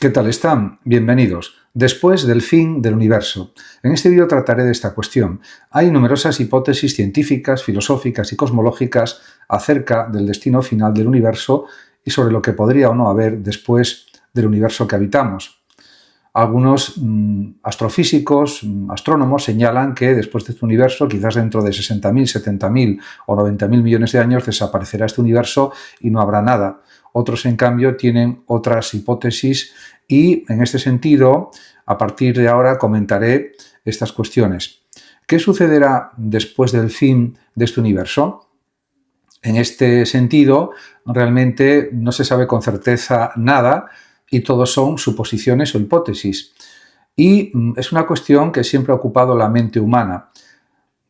¿Qué tal están? Bienvenidos. Después del fin del universo. En este vídeo trataré de esta cuestión. Hay numerosas hipótesis científicas, filosóficas y cosmológicas acerca del destino final del universo y sobre lo que podría o no haber después del universo que habitamos. Algunos astrofísicos, astrónomos, señalan que después de este universo, quizás dentro de 60.000, 70.000 o 90.000 millones de años, desaparecerá este universo y no habrá nada. Otros, en cambio, tienen otras hipótesis y, en este sentido, a partir de ahora comentaré estas cuestiones. ¿Qué sucederá después del fin de este universo? En este sentido, realmente no se sabe con certeza nada y todo son suposiciones o hipótesis. Y es una cuestión que siempre ha ocupado la mente humana.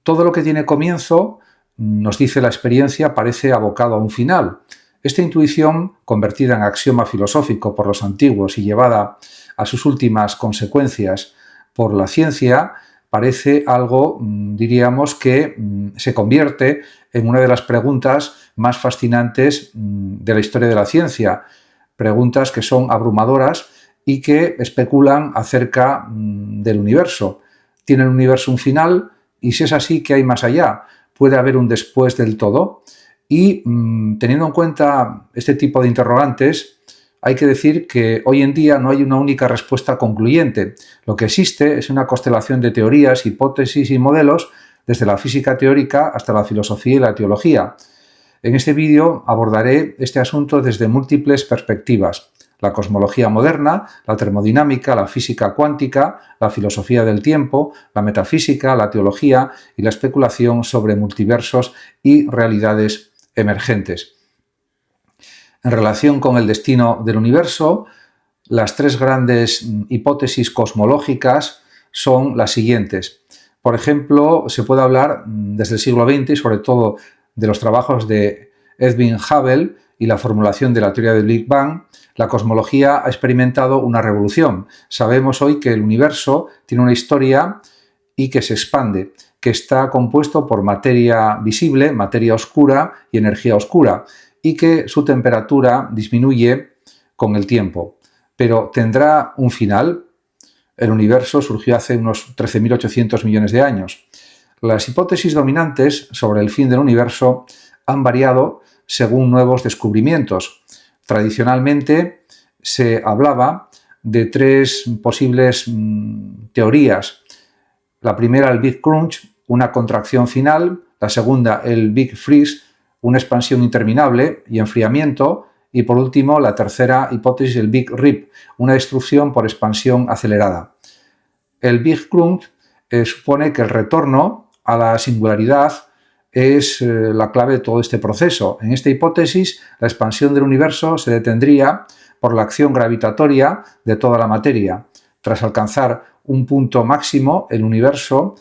Todo lo que tiene comienzo, nos dice la experiencia, parece abocado a un final. Esta intuición, convertida en axioma filosófico por los antiguos y llevada a sus últimas consecuencias por la ciencia, parece algo, diríamos, que se convierte en una de las preguntas más fascinantes de la historia de la ciencia. Preguntas que son abrumadoras y que especulan acerca del universo. ¿Tiene el universo un final? Y si es así, ¿qué hay más allá? ¿Puede haber un después del todo? Y teniendo en cuenta este tipo de interrogantes, hay que decir que hoy en día no hay una única respuesta concluyente. Lo que existe es una constelación de teorías, hipótesis y modelos, desde la física teórica hasta la filosofía y la teología. En este vídeo abordaré este asunto desde múltiples perspectivas: la cosmología moderna, la termodinámica, la física cuántica, la filosofía del tiempo, la metafísica, la teología y la especulación sobre multiversos y realidades emergentes. En relación con el destino del universo, las tres grandes hipótesis cosmológicas son las siguientes. Por ejemplo, se puede hablar desde el siglo XX y sobre todo de los trabajos de Edwin Hubble y la formulación de la teoría del Big Bang. La cosmología ha experimentado una revolución. Sabemos hoy que el universo tiene una historia y que se expande, que está compuesto por materia visible, materia oscura y energía oscura, y que su temperatura disminuye con el tiempo. Pero ¿tendrá un final? El universo surgió hace unos 13.800 millones de años. Las hipótesis dominantes sobre el fin del universo han variado según nuevos descubrimientos. Tradicionalmente se hablaba de tres posibles teorías. La primera, el Big Crunch, una contracción final; la segunda, el Big Freeze, una expansión interminable y enfriamiento; y por último, la tercera hipótesis, el Big Rip, una destrucción por expansión acelerada. El Big Crunch supone que el retorno a la singularidad es la clave de todo este proceso. En esta hipótesis, la expansión del universo se detendría por la acción gravitatoria de toda la materia. Tras alcanzar un punto máximo, el universo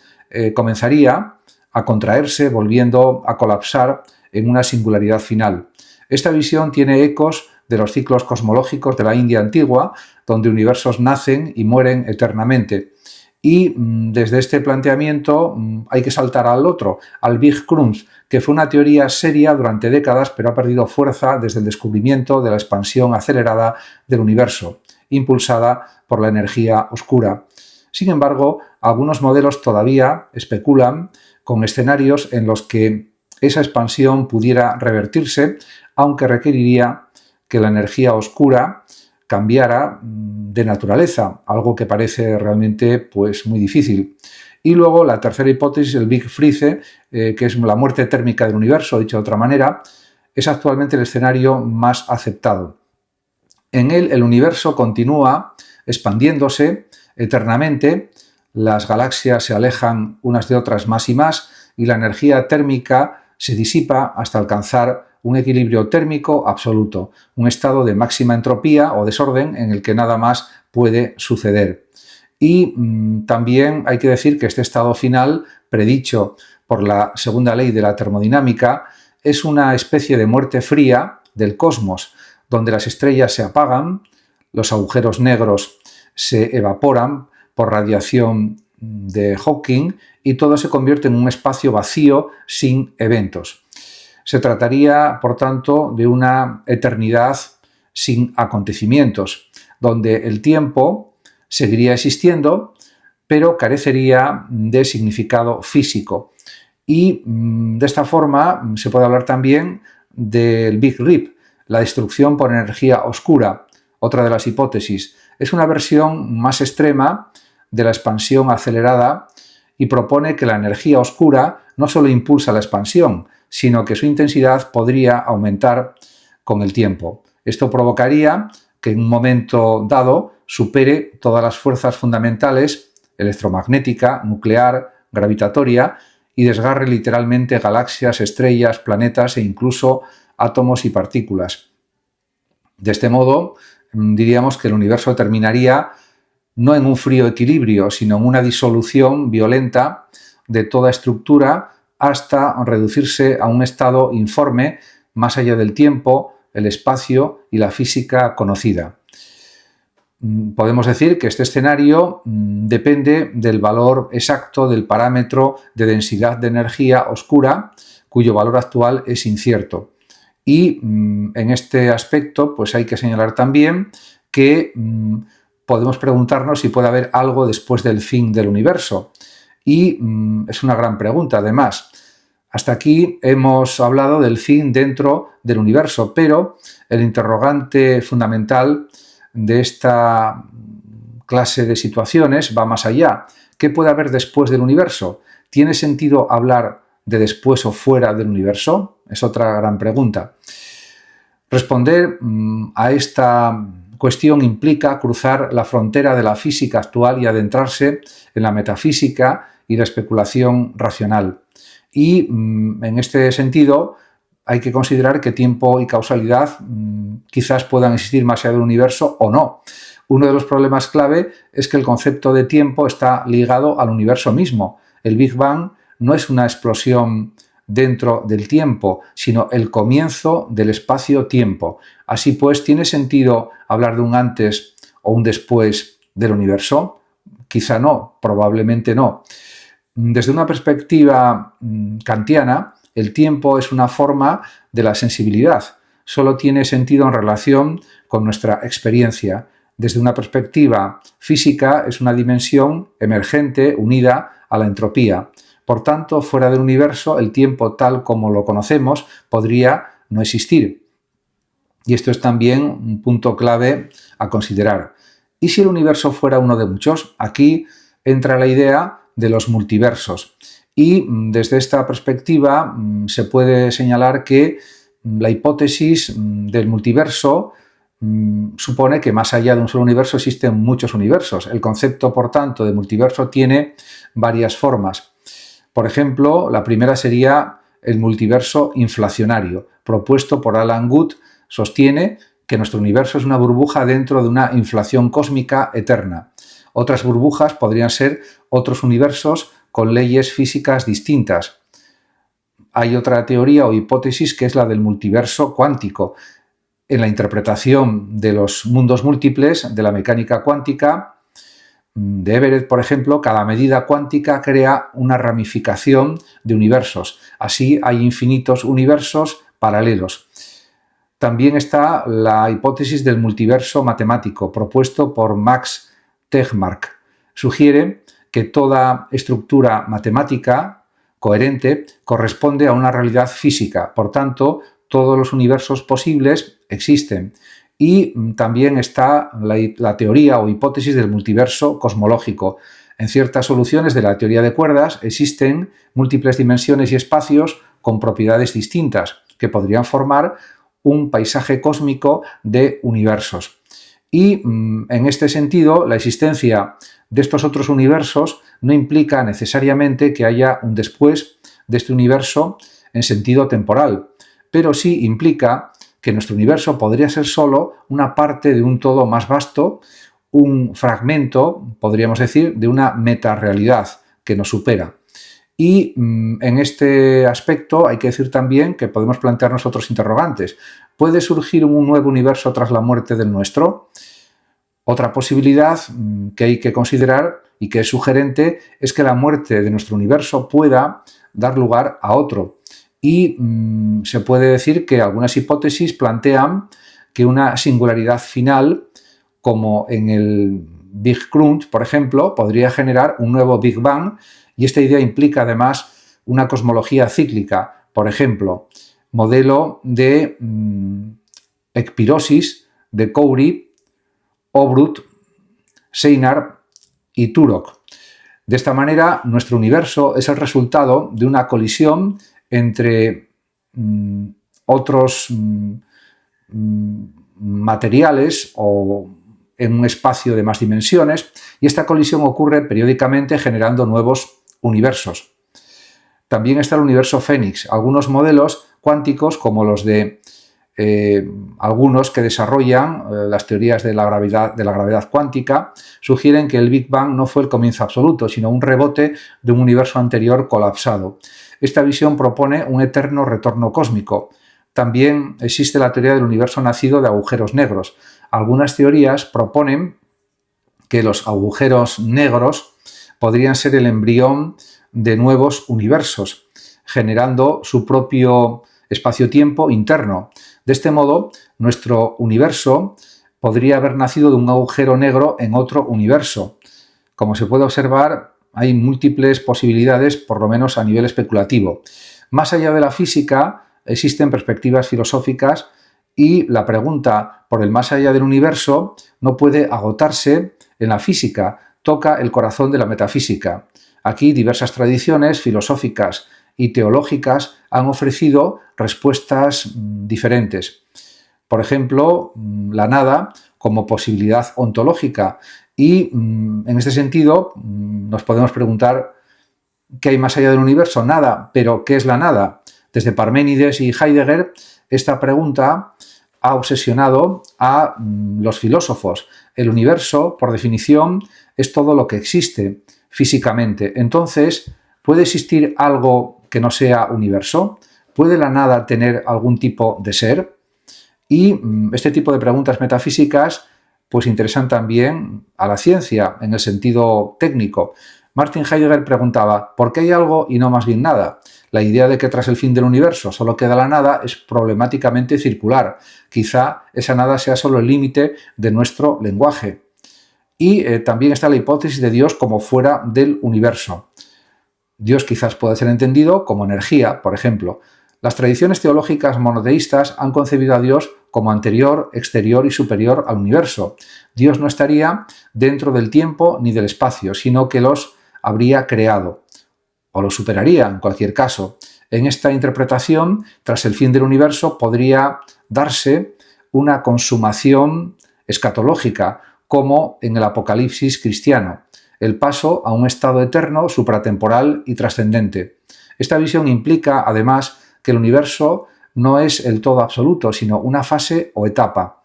comenzaría a contraerse, volviendo a colapsar en una singularidad final. Esta visión tiene ecos de los ciclos cosmológicos de la India antigua, donde universos nacen y mueren eternamente. Y desde este planteamiento hay que saltar al otro, al Big Crunch, que fue una teoría seria durante décadas, pero ha perdido fuerza desde el descubrimiento de la expansión acelerada del universo, impulsada por la energía oscura. Sin embargo, algunos modelos todavía especulan con escenarios en los que esa expansión pudiera revertirse, aunque requeriría que la energía oscura cambiara de naturaleza, algo que parece realmente muy difícil. Y luego la tercera hipótesis, el Big Freeze, que es la muerte térmica del universo, dicho de otra manera, es actualmente el escenario más aceptado. En él el universo continúa expandiéndose eternamente, las galaxias se alejan unas de otras más y más y la energía térmica se disipa hasta alcanzar un equilibrio térmico absoluto, un estado de máxima entropía o desorden en el que nada más puede suceder. Y también hay que decir que este estado final, predicho por la segunda ley de la termodinámica, es una especie de muerte fría del cosmos, donde las estrellas se apagan, los agujeros negros se evaporan por radiación de Hawking y todo se convierte en un espacio vacío sin eventos. Se trataría, por tanto, de una eternidad sin acontecimientos. donde el tiempo seguiría existiendo, pero carecería de significado físico. Y de esta forma se puede hablar también del Big Rip, la destrucción por energía oscura, otra de las hipótesis. Es una versión más extrema de la expansión acelerada y propone que la energía oscura no solo impulsa la expansión, sino que su intensidad podría aumentar con el tiempo. Esto provocaría que en un momento dado supere todas las fuerzas fundamentales, electromagnética, nuclear, gravitatoria, y desgarre literalmente galaxias, estrellas, planetas e incluso átomos y partículas. De este modo, diríamos que el universo terminaría no en un frío equilibrio, sino en una disolución violenta de toda estructura hasta reducirse a un estado informe más allá del tiempo, el espacio y la física conocida. Podemos decir que este escenario depende del valor exacto del parámetro de densidad de energía oscura, cuyo valor actual es incierto. Y en este aspecto, pues hay que señalar también que podemos preguntarnos si puede haber algo después del fin del universo. Y es una gran pregunta, además. Hasta aquí hemos hablado del fin dentro del universo, pero el interrogante fundamental de esta clase de situaciones va más allá. ¿Qué puede haber después del universo? ¿Tiene sentido hablar de después o fuera del universo? Es otra gran pregunta. Responder a esta cuestión implica cruzar la frontera de la física actual y adentrarse en la metafísica y la especulación racional. Y en este sentido hay que considerar que tiempo y causalidad quizás puedan existir más allá del universo o no. Uno de los problemas clave es que el concepto de tiempo está ligado al universo mismo. El Big Bang no es una explosión dentro del tiempo, sino el comienzo del espacio-tiempo. Así pues, ¿tiene sentido hablar de un antes o un después del universo? Quizá no, probablemente no. Desde una perspectiva kantiana, el tiempo es una forma de la sensibilidad. Solo tiene sentido en relación con nuestra experiencia. Desde una perspectiva física, es una dimensión emergente unida a la entropía. Por tanto, fuera del universo, el tiempo tal como lo conocemos podría no existir. Y esto es también un punto clave a considerar. ¿Y si el universo fuera uno de muchos? Aquí entra la idea de los multiversos. Y desde esta perspectiva se puede señalar que la hipótesis del multiverso supone que más allá de un solo universo existen muchos universos. El concepto, por tanto, de multiverso tiene varias formas. Por ejemplo, la primera sería el multiverso inflacionario, propuesto por Alan Guth. Sostiene que nuestro universo es una burbuja dentro de una inflación cósmica eterna. Otras burbujas podrían ser otros universos con leyes físicas distintas. Hay otra teoría o hipótesis que es la del multiverso cuántico. En la interpretación de los mundos múltiples de la mecánica cuántica de Everett, por ejemplo, cada medida cuántica crea una ramificación de universos. Así hay infinitos universos paralelos. También está la hipótesis del multiverso matemático, propuesto por Max Tegmark. Sugiere que toda estructura matemática coherente corresponde a una realidad física. Por tanto, todos los universos posibles existen. Y también está la teoría o hipótesis del multiverso cosmológico. En ciertas soluciones de la teoría de cuerdas existen múltiples dimensiones y espacios con propiedades distintas que podrían formar un paisaje cósmico de universos. Y en este sentido, la existencia de estos otros universos no implica necesariamente que haya un después de este universo en sentido temporal, pero sí implica que nuestro universo podría ser solo una parte de un todo más vasto, un fragmento, podríamos decir, de una metarealidad que nos supera. Y en este aspecto hay que decir también que podemos plantearnos otros interrogantes. ¿Puede surgir un nuevo universo tras la muerte del nuestro? Otra posibilidad que hay que considerar y que es sugerente es que la muerte de nuestro universo pueda dar lugar a otro. Y se puede decir que algunas hipótesis plantean que una singularidad final como en el Big Crunch, por ejemplo, podría generar un nuevo Big Bang, y esta idea implica además una cosmología cíclica, por ejemplo, modelo de ecpirosis de Cowry, Obrut, Seinar y Turok. De esta manera, nuestro universo es el resultado de una colisión entre otros materiales o en un espacio de más dimensiones, y esta colisión ocurre periódicamente generando nuevos universos. También está el universo Fénix. Algunos modelos cuánticos, como los de algunos que desarrollan las teorías de la gravedad cuántica, sugieren que el Big Bang no fue el comienzo absoluto, sino un rebote de un universo anterior colapsado. Esta visión propone un eterno retorno cósmico. También existe la teoría del universo nacido de agujeros negros. Algunas teorías proponen que los agujeros negros podrían ser el embrión de nuevos universos, generando su propio espacio-tiempo interno. De este modo, nuestro universo podría haber nacido de un agujero negro en otro universo. Como se puede observar, hay múltiples posibilidades, por lo menos a nivel especulativo. Más allá de la física, existen perspectivas filosóficas y la pregunta por el más allá del universo no puede agotarse en la física, toca el corazón de la metafísica. Aquí diversas tradiciones filosóficas y teológicas han ofrecido respuestas diferentes. Por ejemplo, la nada como posibilidad ontológica, y en este sentido nos podemos preguntar ¿qué hay más allá del universo? Nada, pero ¿qué es la nada? Desde Parménides y Heidegger, esta pregunta ha obsesionado a los filósofos. El universo, por definición, es todo lo que existe físicamente. Entonces, ¿puede existir algo que no sea universo? ¿Puede la nada tener algún tipo de ser? Y este tipo de preguntas metafísicas pues interesan también a la ciencia en el sentido técnico. Martin Heidegger preguntaba ¿por qué hay algo y no más bien nada? La idea de que tras el fin del universo solo queda la nada es problemáticamente circular. Quizá esa nada sea solo el límite de nuestro lenguaje. Y también está la hipótesis de Dios como fuera del universo. Dios quizás pueda ser entendido como energía, por ejemplo. Las tradiciones teológicas monoteístas han concebido a Dios como anterior, exterior y superior al universo. Dios no estaría dentro del tiempo ni del espacio, sino que los habría creado, o los superaría en cualquier caso. En esta interpretación, tras el fin del universo, podría darse una consumación escatológica, como en el Apocalipsis cristiano, el paso a un estado eterno, supratemporal y trascendente. Esta visión implica, además, que el universo no es el todo absoluto, sino una fase o etapa.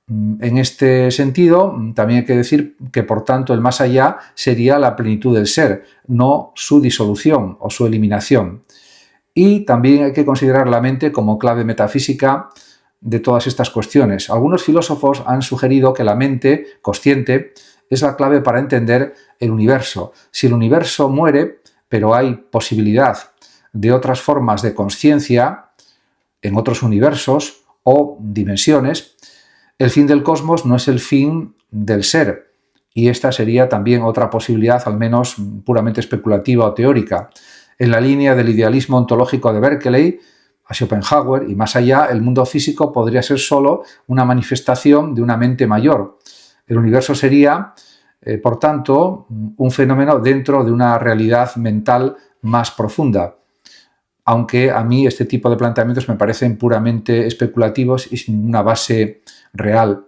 En este sentido, también hay que decir que, por tanto, el más allá sería la plenitud del ser, no su disolución o su eliminación. Y también hay que considerar la mente como clave metafísica de todas estas cuestiones. Algunos filósofos han sugerido que la mente consciente es la clave para entender el universo. Si el universo muere, pero hay posibilidad de otras formas de consciencia en otros universos o dimensiones, el fin del cosmos no es el fin del ser, y esta sería también otra posibilidad, al menos puramente especulativa o teórica. En la línea del idealismo ontológico de Berkeley, a Schopenhauer y más allá, el mundo físico podría ser solo una manifestación de una mente mayor. El universo sería, por tanto, un fenómeno dentro de una realidad mental más profunda. Aunque a mí este tipo de planteamientos me parecen puramente especulativos y sin ninguna base real.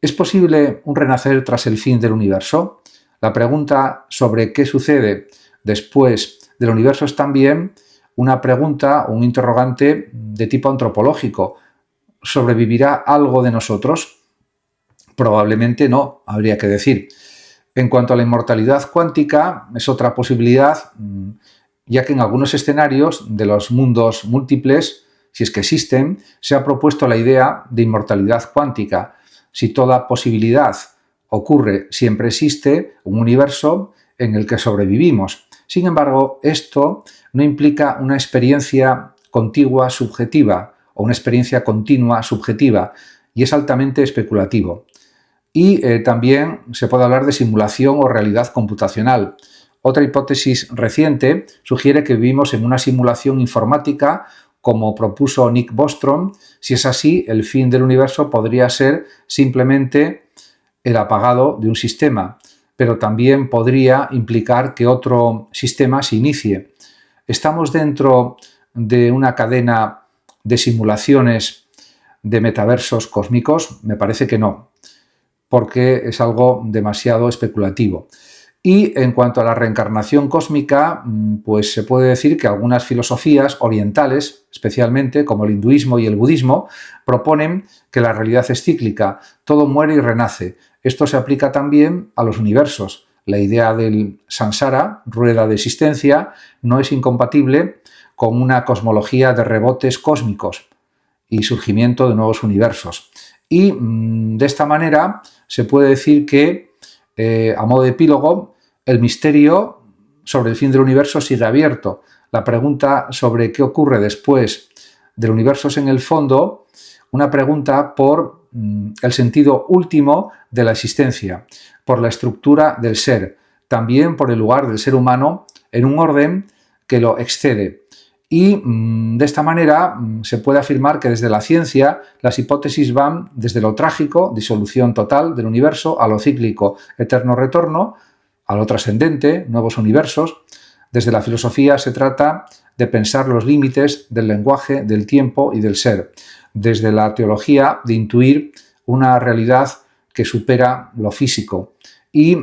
¿Es posible un renacer tras el fin del universo? La pregunta sobre qué sucede después del universo es también una pregunta, un interrogante de tipo antropológico. ¿Sobrevivirá algo de nosotros? Probablemente no, habría que decir. En cuanto a la inmortalidad cuántica, es otra posibilidad, ya que en algunos escenarios de los mundos múltiples, si es que existen, se ha propuesto la idea de inmortalidad cuántica. Si toda posibilidad ocurre, siempre existe un universo en el que sobrevivimos. Sin embargo, esto no implica una experiencia contigua subjetiva o una experiencia continua subjetiva, y es altamente especulativo. Y también se puede hablar de simulación o realidad computacional. Otra hipótesis reciente sugiere que vivimos en una simulación informática, como propuso Nick Bostrom. Si es así, el fin del universo podría ser simplemente el apagado de un sistema, pero también podría implicar que otro sistema se inicie. ¿Estamos dentro de una cadena de simulaciones de metaversos cósmicos? Me parece que no, porque es algo demasiado especulativo. Y en cuanto a la reencarnación cósmica, pues se puede decir que algunas filosofías orientales, especialmente como el hinduismo y el budismo, proponen que la realidad es cíclica, todo muere y renace. Esto se aplica también a los universos. La idea del samsara, rueda de existencia, no es incompatible con una cosmología de rebotes cósmicos y surgimiento de nuevos universos. Y de esta manera se puede decir que, a modo de epílogo, el misterio sobre el fin del universo sigue abierto. La pregunta sobre qué ocurre después del universo es, en el fondo, una pregunta por el sentido último de la existencia, por la estructura del ser, también por el lugar del ser humano en un orden que lo excede. Y de esta manera se puede afirmar que desde la ciencia las hipótesis van desde lo trágico, disolución total del universo, a lo cíclico, eterno retorno, a lo trascendente, nuevos universos. Desde la filosofía se trata de pensar los límites del lenguaje, del tiempo y del ser. Desde la teología, de intuir una realidad que supera lo físico. Y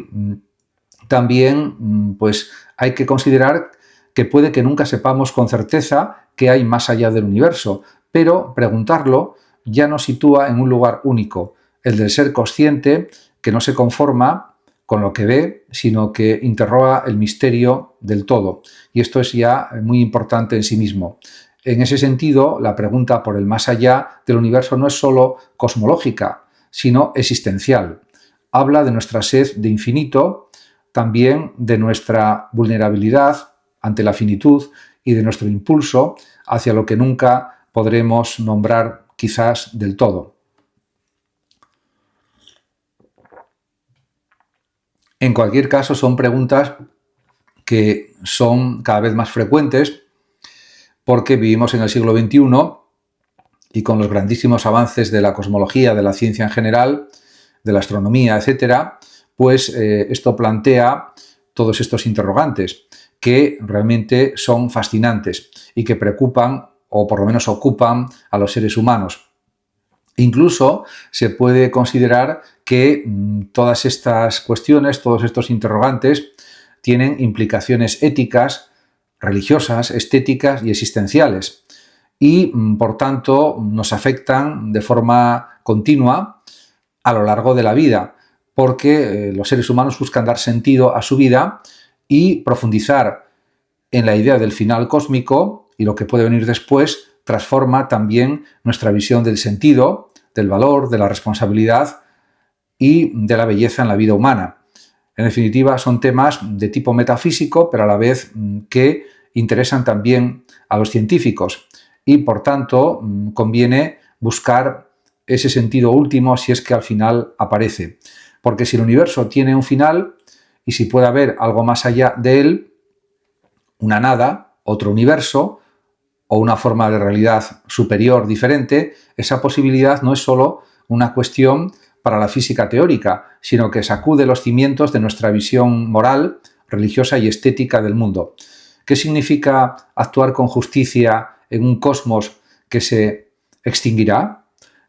también pues hay que considerar que puede que nunca sepamos con certeza qué hay más allá del universo, pero preguntarlo ya nos sitúa en un lugar único, el del ser consciente, que no se conforma con lo que ve, sino que interroga el misterio del todo. Y esto es ya muy importante en sí mismo. En ese sentido, la pregunta por el más allá del universo no es solo cosmológica, sino existencial. Habla de nuestra sed de infinito, también de nuestra vulnerabilidad ante la finitud y de nuestro impulso hacia lo que nunca podremos nombrar quizás del todo. En cualquier caso, son preguntas que son cada vez más frecuentes porque vivimos en el siglo XXI y con los grandísimos avances de la cosmología, de la ciencia en general, de la astronomía, etcétera, pues esto plantea todos estos interrogantes que realmente son fascinantes y que preocupan, o por lo menos ocupan, a los seres humanos. Incluso se puede considerar que todas estas cuestiones, todos estos interrogantes, tienen implicaciones éticas, religiosas, estéticas y existenciales. Y, por tanto, nos afectan de forma continua a lo largo de la vida, porque los seres humanos buscan dar sentido a su vida y profundizar en la idea del final cósmico y lo que puede venir después transforma también nuestra visión del sentido, del valor, de la responsabilidad y de la belleza en la vida humana. En definitiva, son temas de tipo metafísico, pero a la vez que interesan también a los científicos y, por tanto, conviene buscar ese sentido último si es que al final aparece. Porque si el universo tiene un final y si puede haber algo más allá de él, una nada, otro universo o una forma de realidad superior diferente, esa posibilidad no es solo una cuestión para la física teórica, sino que sacude los cimientos de nuestra visión moral, religiosa y estética del mundo. ¿Qué significa actuar con justicia en un cosmos que se extinguirá?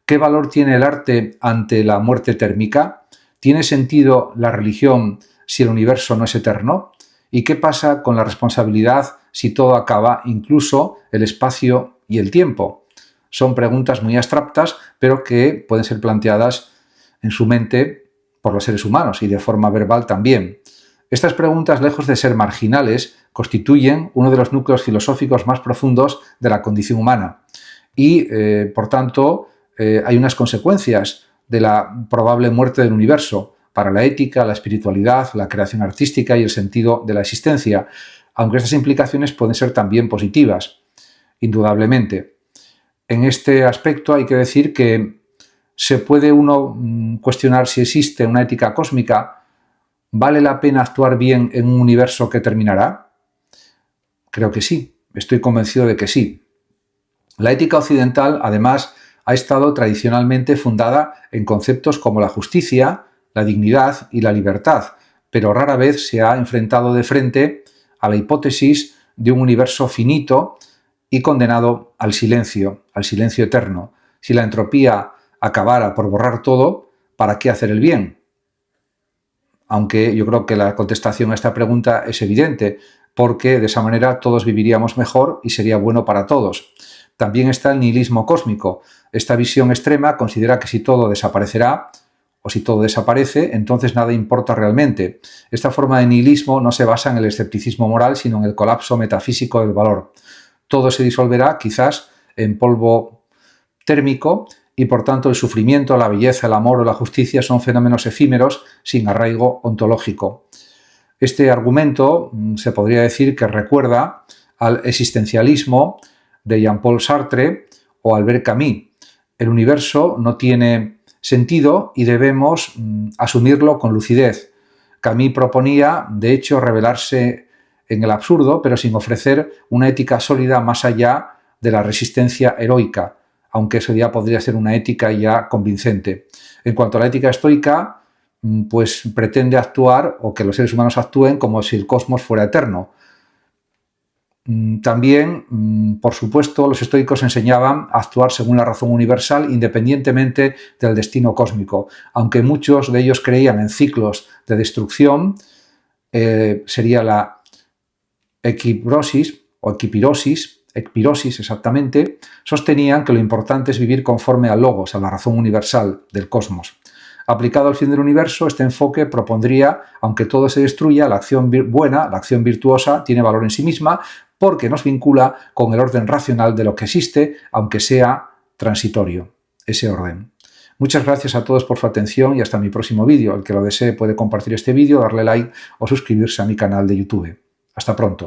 ¿Qué valor tiene el arte ante la muerte térmica? ¿Tiene sentido la religión si el universo no es eterno? ¿Y qué pasa con la responsabilidad si todo acaba, incluso el espacio y el tiempo? Son preguntas muy abstractas, pero que pueden ser planteadas en su mente por los seres humanos y de forma verbal también. Estas preguntas, lejos de ser marginales, constituyen uno de los núcleos filosóficos más profundos de la condición humana y, por tanto, hay unas consecuencias de la probable muerte del universo para la ética, la espiritualidad, la creación artística y el sentido de la existencia, aunque estas implicaciones pueden ser también positivas, indudablemente. En este aspecto hay que decir que ¿Se puede uno cuestionar si existe una ética cósmica? ¿Vale la pena actuar bien en un universo que terminará? Creo que sí, estoy convencido de que sí. La ética occidental, además, ha estado tradicionalmente fundada en conceptos como la justicia, la dignidad y la libertad, pero rara vez se ha enfrentado de frente a la hipótesis de un universo finito y condenado al silencio eterno. Si la entropía acabara por borrar todo, ¿para qué hacer el bien? Aunque yo creo que la contestación a esta pregunta es evidente, porque de esa manera todos viviríamos mejor y sería bueno para todos. También está el nihilismo cósmico. Esta visión extrema considera que si todo desaparecerá, o si todo desaparece, entonces nada importa realmente. Esta forma de nihilismo no se basa en el escepticismo moral, sino en el colapso metafísico del valor. Todo se disolverá, quizás, en polvo térmico, y por tanto el sufrimiento, la belleza, el amor o la justicia son fenómenos efímeros sin arraigo ontológico. Este argumento se podría decir que recuerda al existencialismo de Jean-Paul Sartre o Albert Camus. El universo no tiene sentido y debemos asumirlo con lucidez. Camus proponía, de hecho, revelarse en el absurdo, pero sin ofrecer una ética sólida más allá de la resistencia heroica, aunque eso ya podría ser una ética ya convincente. En cuanto a la ética estoica, pues pretende actuar, o que los seres humanos actúen, como si el cosmos fuera eterno. También, por supuesto, los estoicos enseñaban a actuar según la razón universal, independientemente del destino cósmico. Aunque muchos de ellos creían en ciclos de destrucción, sería la equiprosis o equipirosis exactamente, sostenían que lo importante es vivir conforme al logos, a la razón universal del cosmos. Aplicado al fin del universo, este enfoque propondría, aunque todo se destruya, la acción buena, la acción virtuosa, tiene valor en sí misma porque nos vincula con el orden racional de lo que existe, aunque sea transitorio, ese orden. Muchas gracias a todos por su atención y hasta mi próximo vídeo. El que lo desee puede compartir este vídeo, darle like o suscribirse a mi canal de YouTube. Hasta pronto.